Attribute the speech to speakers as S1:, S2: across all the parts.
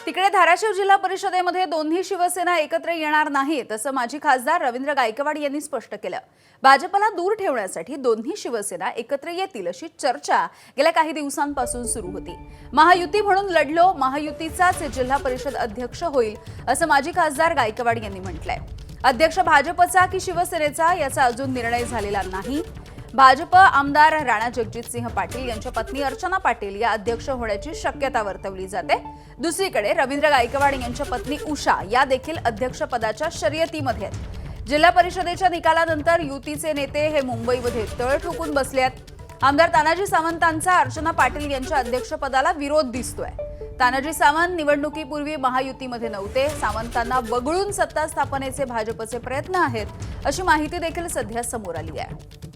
S1: तिकडे धाराशिव जिल्हा परिषदेमध्ये दोन्ही शिवसेना एकत्र येणार नाहीत असं माजी खासदार रवींद्र गायकवाड यांनी स्पष्ट केलं। भाजपला दूर ठेवण्यासाठी दोन्ही शिवसेना एकत्र येतील अशी चर्चा गेल्या काही दिवसांपासून सुरू होती। महायुती म्हणून लढलो, महायुतीचाच जिल्हा परिषद अध्यक्ष होईल असं माजी खासदार गायकवाड यांनी म्हटलंय। अध्यक्ष भाजपचा की शिवसेनेचा याचा अजून निर्णय झालेला नाही। भाजप आमदार राणा जगजितसिंह पाटील यांच्या पत्नी अर्चना पाटील या अध्यक्ष होण्याची शक्यता वर्तवली जाते। दुसरीकडे रवींद्र गायकवाड यांच्या पत्नी उषा या देखील अध्यक्षपदाच्या शर्यतीमध्ये आहेत। जिल्हा परिषदेच्या निकालानंतर युतीचे नेते हे मुंबईमध्ये तळ ठोकून बसले आहेत। आमदार तानाजी सावंतांचा अर्चना पाटील यांच्या अध्यक्षपदाला विरोध दिसतोय। तानाजी सावंत निवडणुकीपूर्वी महायुतीमध्ये नव्हते। सावंतांना वगळून सत्ता स्थापनेचे भाजपचे प्रयत्न आहेत अशी माहिती देखील सध्या समोर आली आहे।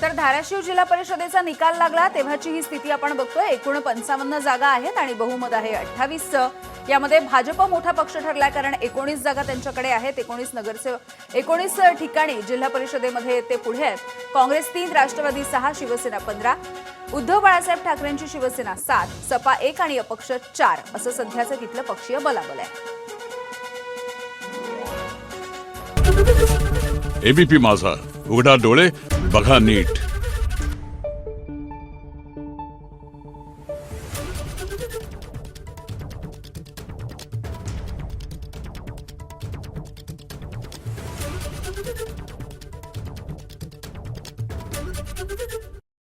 S1: तर धाराशिव जिल्हा परिषदेचा निकाल लागला तेव्हाची ही स्थिती आपण बघतोय। एकूण 55 जागा आहेत आणि बहुमत आहे 28 चं। यामध्ये भाजप मोठा पक्ष ठरला कारण 19 जागा त्यांच्याकडे आहेत। 19 नगरसेवक 19 ठिकाणी जिल्हा परिषदेमध्ये ते पुढे आहेत। काँग्रेस 3, राष्ट्रवादी 6, शिवसेना 15, उद्धव बाळासाहेब ठाकरेंची शिवसेना 7, सपा 1 आणि अपक्ष 4 असं सध्याचं तिथलं पक्षीय बलाबल आहे।
S2: एबीपी माझा, उघडा डोळे बघा नीट।